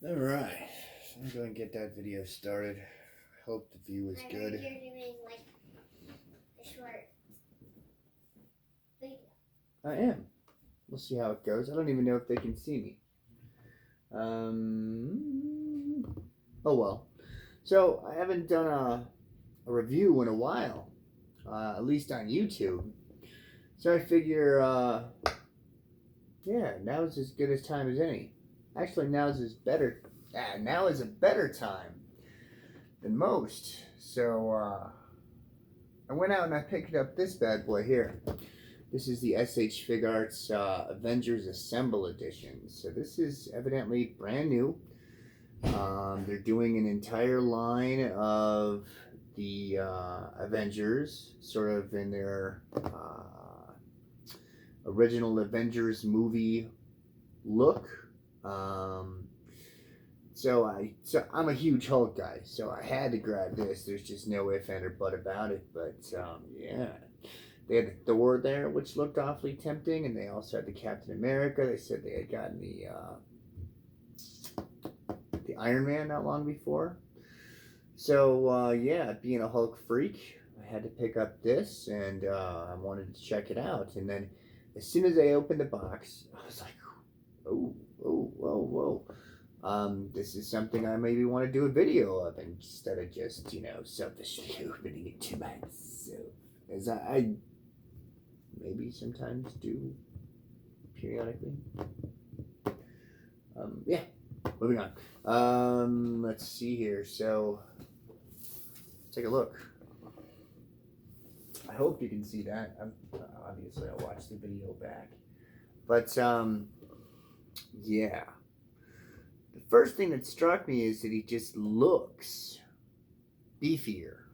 Alright, so I'm going to get that video started. Hope the view is good. You're doing like a short video. I am. We'll see how it goes. I don't even know if they can see me. Oh well. So, I haven't done a review in a while. At least on YouTube. So I figure, yeah, now is as good a time as any. Actually, now is a better time than most. So I went out and I picked up this bad boy here. This is the SH Figuarts Avengers Assemble Edition. So this is evidently brand new. They're doing an entire line of the Avengers, sort of in their original Avengers movie look. So I'm a huge Hulk guy, so I had to grab this. There's just no if, and, or but about it. But yeah, they had the Thor there, which looked awfully tempting, and they also had the Captain America. They said they had gotten the Iron Man not long before. So yeah, being a Hulk freak, I had to pick up this, and I wanted to check it out. And then as soon as I opened the box, I was like, oh, whoa. This is something I maybe want to do a video of instead of just, selfishly opening it to myself. As I maybe sometimes do periodically. Yeah, moving on. Let's see here. So, let's take a look. I hope you can see that. Obviously, I'll watch the video back. But, yeah. The first thing that struck me is that he just looks beefier.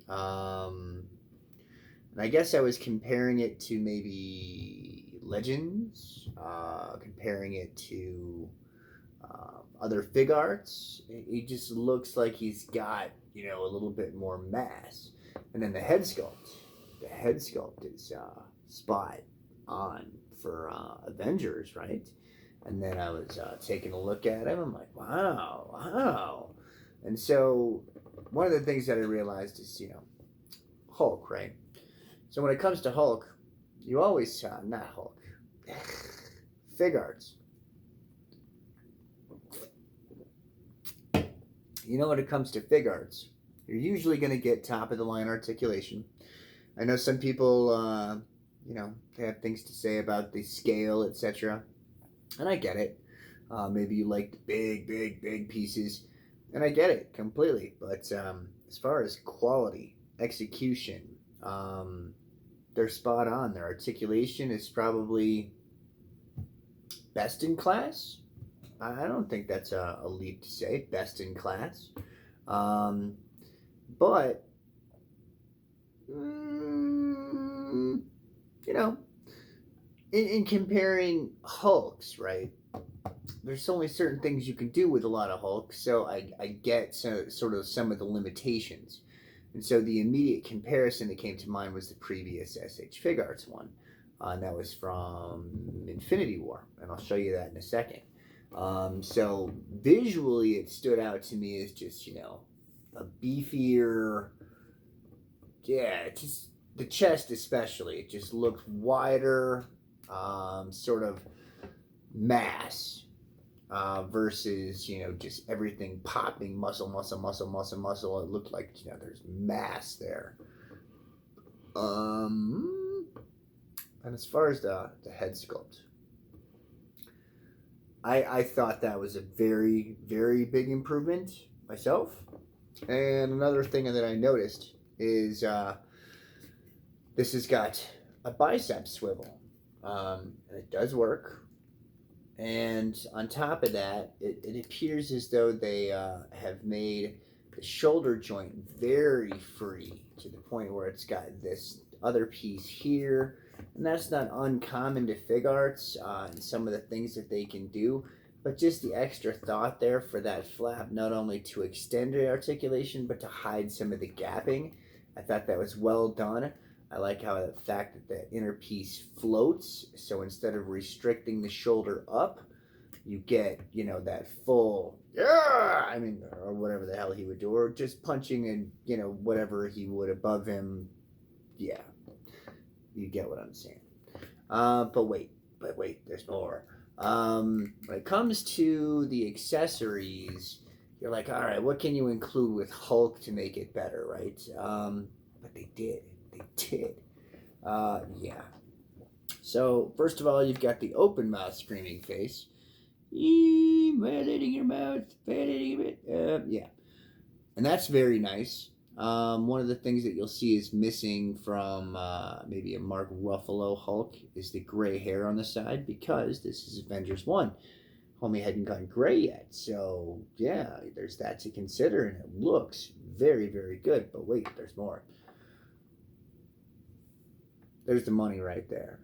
And I guess I was comparing it to maybe Legends, comparing it to other Figuarts. He just looks like he's got, a little bit more mass. And then the head sculpt is spot on for Avengers, right? And then I was taking a look at him. I'm like, wow. And so one of the things that I realized is, Hulk, right? So when it comes to Hulk, you always, not Hulk, Figuarts. When it comes to Figuarts, you're usually going to get top of the line articulation. I know some people, they have things to say about the scale, etc. And I get it. Maybe you like the big pieces. And I get it completely. But as far as quality, execution, they're spot on. Their articulation is probably best in class. I don't think that's a leap to say. Best in class. But, in comparing Hulks, right? There's only certain things you can do with a lot of Hulks, so I get sort of some of the limitations. And so the immediate comparison that came to mind was the previous SH Figuarts one. And that was from Infinity War, and I'll show you that in a second. So visually it stood out to me as just, a beefier, just the chest especially. It just looked wider, sort of mass versus, just everything popping muscle. It looked like, there's mass there. And as far as the head sculpt, I thought that was a very, very big improvement myself. And another thing that I noticed is this has got a bicep swivel. And it does work. And on top of that, it appears as though they have made the shoulder joint very free to the point where it's got this other piece here. And that's not uncommon to Figuarts and some of the things that they can do. But just the extra thought there for that flap, not only to extend the articulation, but to hide some of the gapping. I thought that was well done. I like how the fact that the inner piece floats. So instead of restricting the shoulder up, you get, you know, that full, yeah, I mean, or whatever the hell he would do, or just punching and, you know, whatever he would above him. Yeah, you get what I'm saying. But wait, there's more. When it comes to the accessories, you're like, all right, what can you include with Hulk to make it better, right? But they did. They did. Yeah. So, first of all, you've got the open mouth screaming face. Violating your mouth, violating it. Yeah. And that's very nice. One of the things that you'll see is missing from maybe a Mark Ruffalo Hulk is the gray hair on the side because this is Avengers 1. Homie hadn't gone gray yet. So, yeah, there's that to consider, and it looks very, very good. But wait, there's more. There's the money right there.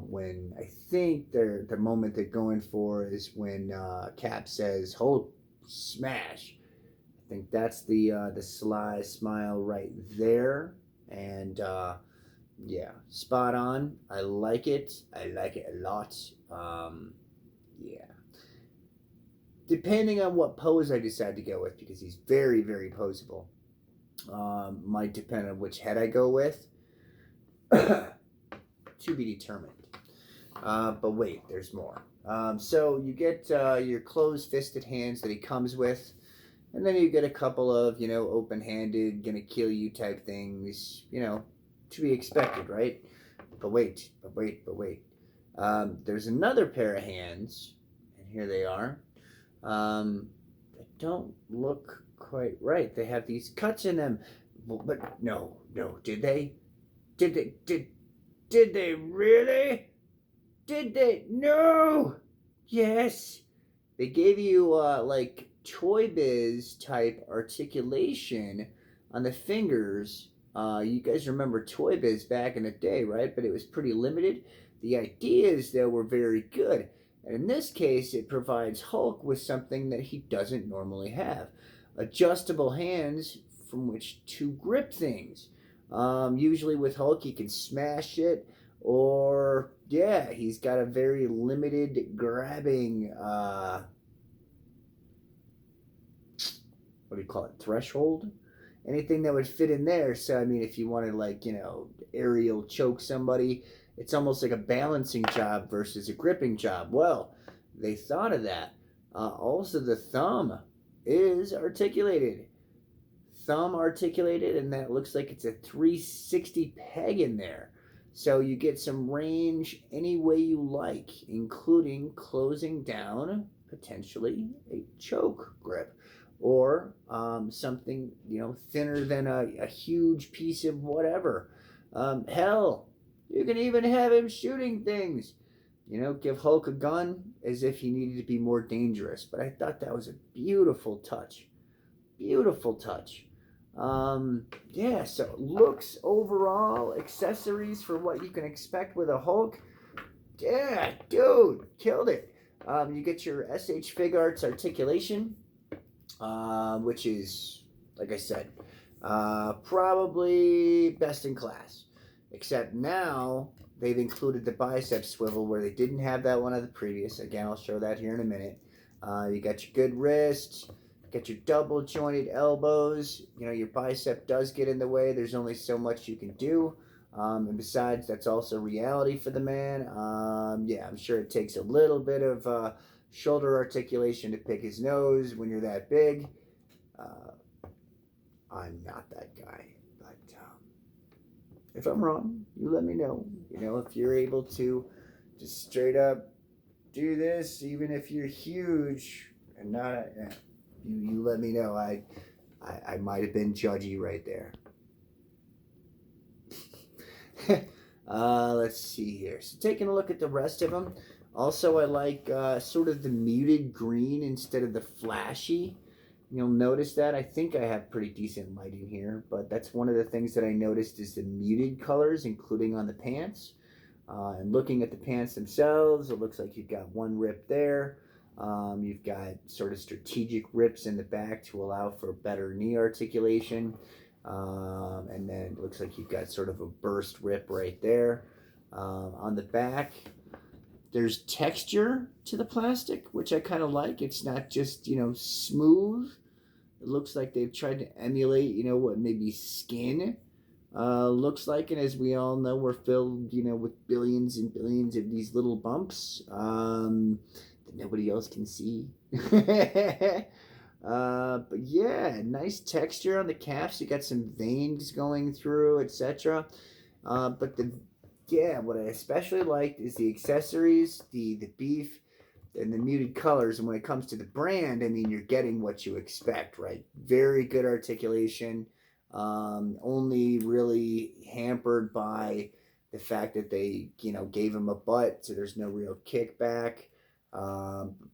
When I think the moment they're going for is when Cap says, "Hold, smash." I think that's the sly smile right there, and yeah, spot on. I like it. I like it a lot. Yeah. Depending on what pose I decide to go with, because he's very, very poseable, might depend on which head I go with. To be determined. But wait, there's more. So you get your closed fisted hands that he comes with, and then you get a couple of, you know, open handed, gonna kill you type things, you know, to be expected, right? But wait. There's another pair of hands, and here they are. That don't look quite right. They have these cuts in them. But no, did they? Did they really? Did they? No! Yes! They gave you, like, Toy Biz type articulation on the fingers. You guys remember Toy Biz back in the day, right? But it was pretty limited. The ideas, though, were very good. And in this case, it provides Hulk with something that he doesn't normally have. Adjustable hands from which to grip things. Usually with Hulk, he can smash it, or yeah, he's got a very limited grabbing. What do you call it? Threshold. Anything that would fit in there. So I mean, if you wanted, like, you know, aerial choke somebody, it's almost like a balancing job versus a gripping job. Well, they thought of that. Also, the thumb is articulated. And that looks like it's a 360 peg in there. So you get some range any way you like, including closing down potentially a choke grip or something, you know, thinner than a huge piece of whatever. Hell, you can even have him shooting things. You know, give Hulk a gun as if he needed to be more dangerous. But I thought that was a beautiful touch. Beautiful touch. Yeah, so looks overall, accessories for what you can expect with a Hulk. Yeah, dude, killed it. You get your SH Figuarts articulation, which is, like I said, probably best in class. Except now they've included the bicep swivel where they didn't have that one of the previous. Again, I'll show that here in a minute. You got your good wrists. Get your double jointed elbows. You know, your bicep does get in the way. There's only so much you can do. And besides, that's also reality for the man. Yeah, I'm sure it takes a little bit of shoulder articulation to pick his nose when you're that big. I'm not that guy. But if I'm wrong, you let me know. You know, if you're able to just straight up do this, even if you're huge and not... You let me know. I might have been judgy right there. Let's see here. So taking a look at the rest of them. Also, I like sort of the muted green instead of the flashy. You'll notice that. I think I have pretty decent lighting here, but that's one of the things that I noticed is the muted colors, including on the pants. And looking at the pants themselves, it looks like you've got one rip there. You've got sort of strategic rips in the back to allow for better knee articulation. And then it looks like you've got sort of a burst rip right there. On the back, There's texture to the plastic, which I kind of like. It's not just, smooth. It looks like they've tried to emulate, what maybe skin looks like. And as we all know, we're filled, with billions and billions of these little bumps that nobody else can see. But yeah, nice texture on the calves. You got some veins going through, etc. But what I especially liked is the accessories, the beef, and the muted colors. And when it comes to the brand, I mean, you're getting what you expect, right? Very good articulation. Only really hampered by the fact that they, gave him a butt, so there's no real kickback.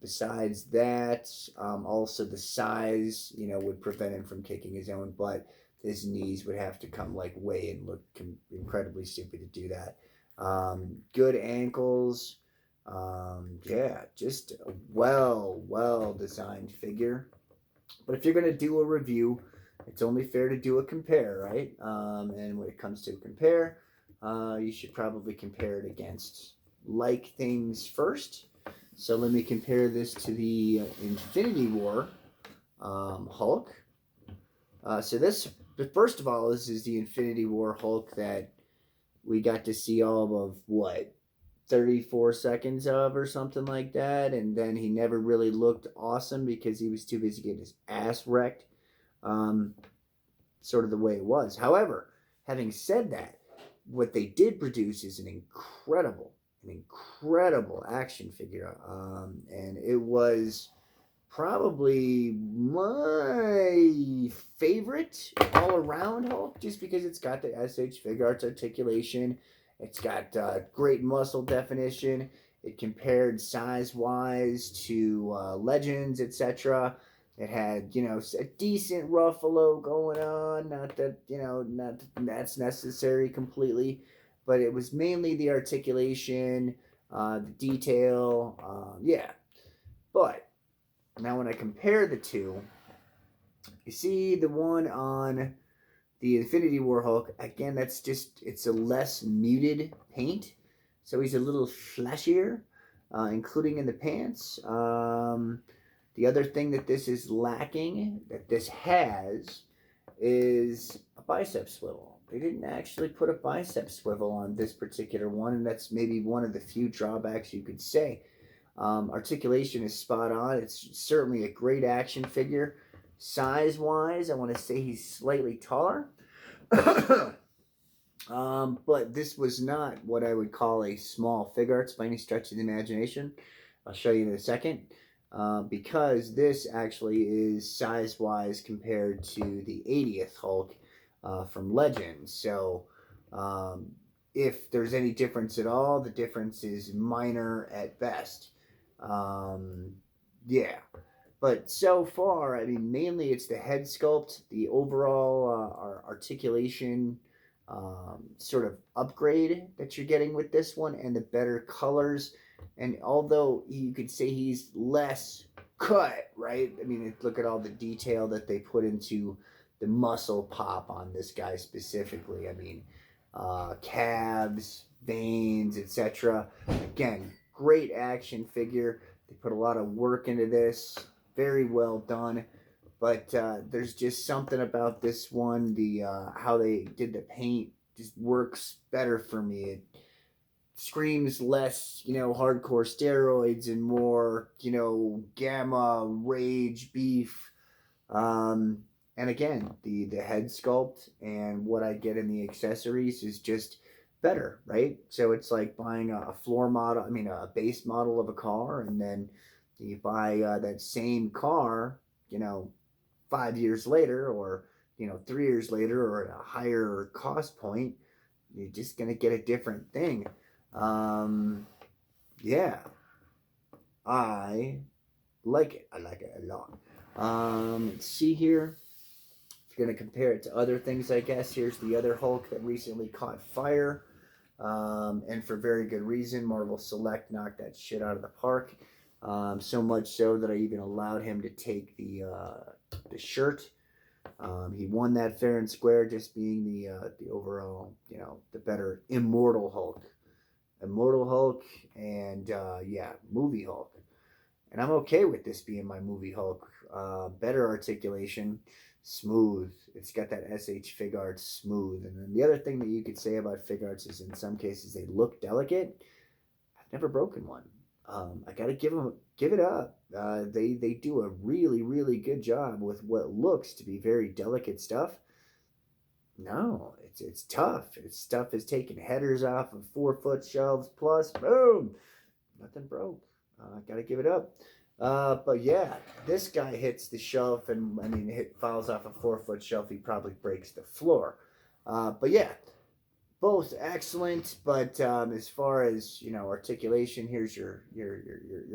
Besides that, also the size, would prevent him from kicking his own butt. His knees would have to come like way and look incredibly stupid to do that. Good ankles. Just a well designed figure. But if you're going to do a review, it's only fair to do a compare, right? And when it comes to compare, you should probably compare it against like things first. So let me compare this to the Infinity War Hulk. First of all, this is the Infinity War Hulk that we got to see all of 34 seconds of or something like that. And then he never really looked awesome because he was too busy getting his ass wrecked. Sort of the way it was. However, having said that, what they did produce is an incredible action figure. And it was probably my favorite all around Hulk, just because it's got the SH Figuarts articulation. It's got great muscle definition. It compared size wise to Legends, etc. It had, a decent Ruffalo going on. Not that, not that that's necessary completely, but it was mainly the articulation, the detail. But now when I compare the two, you see the one on the Infinity War Hulk, again, it's a less muted paint. So he's a little flashier, including in the pants. The other thing that this is lacking, that this has, is a bicep swivel. They didn't actually put a bicep swivel on this particular one, and that's maybe one of the few drawbacks you could say. Articulation is spot on. It's certainly a great action figure. Size-wise, I want to say he's slightly taller. But this was not what I would call a small Figuarts by any stretch of the imagination. I'll show you in a second. Because this actually is size-wise compared to the 80th Hulk from Legends. So if there's any difference at all, the difference is minor at best. But so far, I mean, mainly it's the head sculpt, the overall articulation sort of upgrade that you're getting with this one, and the better colors. And although you could say he's less cut, right? I mean, look at all the detail that they put into the muscle pop on this guy specifically. I mean, calves, veins, etc. Again, great action figure. They put a lot of work into this. Very well done. But there's just something about this one. The how they did the paint just works better for me. It screams less, hardcore steroids and more, gamma rage beef. And again, the head sculpt and what I get in the accessories is just better, right? So it's like buying a base model of a car, and then you buy that same car, 5 years later, or 3 years later, or at a higher cost point. You're just gonna get a different thing. Yeah, I like it. I like it a lot. Let's see here. If you're gonna compare it to other things, I guess here's the other Hulk that recently caught fire, and for very good reason. Marvel Select knocked that shit out of the park. So much so that I even allowed him to take the shirt. He won that fair and square, just being the overall, the better immortal Hulk. Immortal Hulk, and Movie Hulk. And I'm okay with this being my Movie Hulk. Better articulation, smooth. It's got that SH Figuarts smooth. And then the other thing that you could say about Figuarts is in some cases they look delicate. I've never broken one. I gotta give it up. They do a really good job with what looks to be very delicate stuff. No, it's tough. Its stuff is taking headers off of 4 foot shelves plus. Boom, nothing broke. Gotta give it up. But yeah, this guy hits the shelf, and I mean, it falls off a 4 foot shelf. He probably breaks the floor. But yeah, both excellent. But as far as articulation, here's your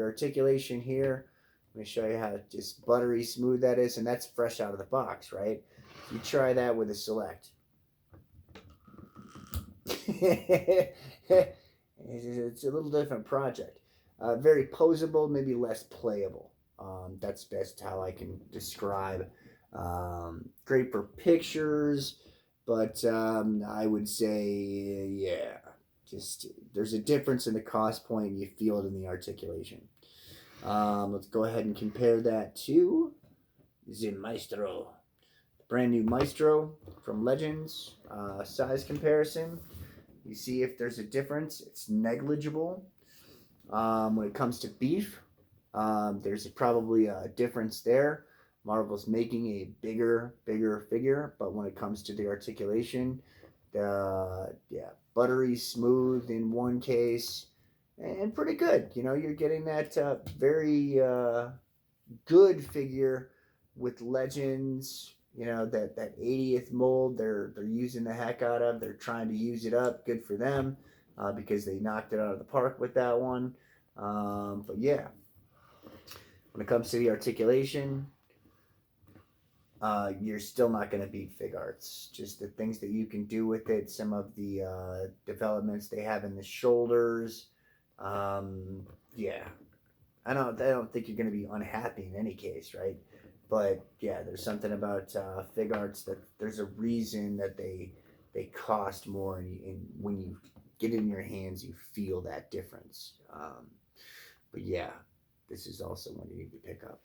articulation here. Let me show you how just buttery smooth that is, and that's fresh out of the box, right? You try that with a Select. It's a little different project. Very posable, maybe less playable. That's best how I can describe. Great for pictures, but I would say, yeah, just there's a difference in the cost point. You feel it in the articulation. Let's go ahead and compare that to the Maestro. Brand new Maestro from Legends. Size comparison. You see if there's a difference. It's negligible. When it comes to beef, there's probably a difference there. Marvel's making a bigger figure, but when it comes to the articulation, buttery smooth in one case, and pretty good. You're getting that very good figure with Legends. That 80th mold they're using the heck out of. They're trying to use it up. Good for them, because they knocked it out of the park with that one. But yeah, when it comes to the articulation, you're still not going to beat Figuarts. Just the things that you can do with it, some of the developments they have in the shoulders. Yeah, I don't think you're going to be unhappy in any case, right? But yeah, there's something about Figuarts that there's a reason that they cost more, and when you get it in your hands, you feel that difference. But yeah, this is also one you need to pick up.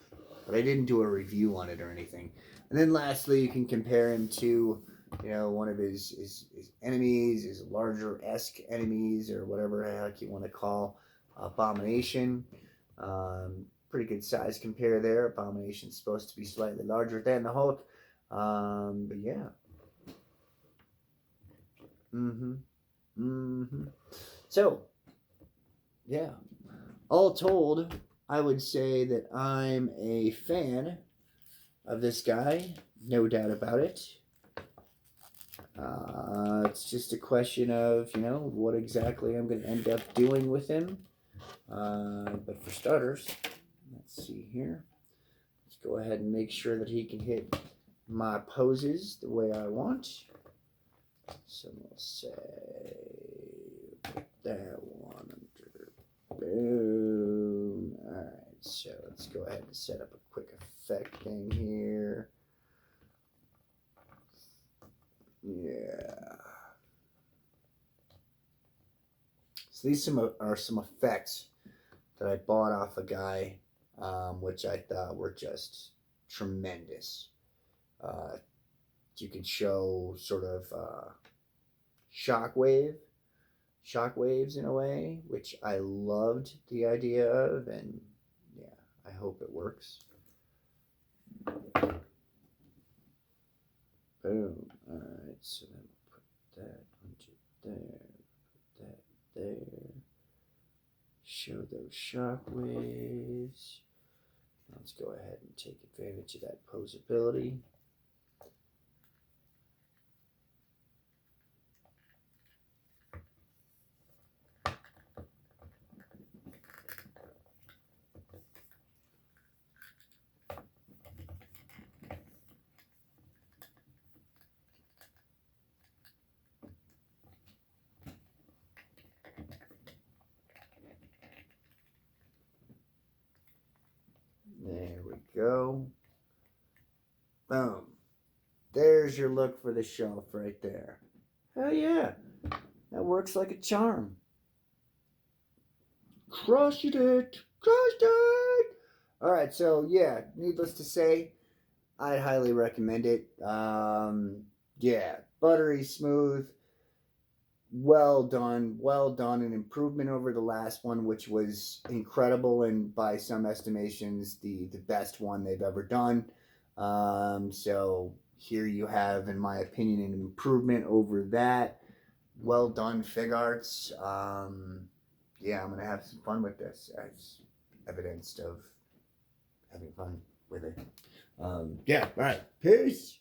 But I didn't do a review on it or anything. And then lastly, you can compare him to one of his enemies, his larger-esque enemies, or whatever the heck you want to call Abomination. Pretty good size compare there. Abomination's supposed to be slightly larger than the Hulk. But yeah. So, yeah. All told, I would say that I'm a fan of this guy. No doubt about it. It's just a question of, what exactly I'm going to end up doing with him. But for starters, let's see here. Let's go ahead and make sure that he can hit my poses the way I want. So we'll say, put that one under. Boom. Alright, so let's go ahead and set up a quick effect thing here. Yeah. So these are some effects that I bought off a guy, which I thought were just tremendous. You can show sort of shockwaves in a way, which I loved the idea of, and yeah, I hope it works. Boom. Alright, so then put that onto there, put that there. Show those shockwaves. Let's go ahead and take advantage of that posability. There we go. Boom. There's your look for the shelf right there. Hell yeah. That works like a charm. Crushed it. Crushed it. All right, so yeah, needless to say, I'd highly recommend it. Yeah, buttery smooth, well done, an improvement over the last one, which was incredible and by some estimations the best one they've ever done. So here you have, in my opinion, an improvement over that. Well done, Figuarts. Yeah, I'm gonna have some fun with this, as evidenced of having fun with it. Yeah, all right. Peace.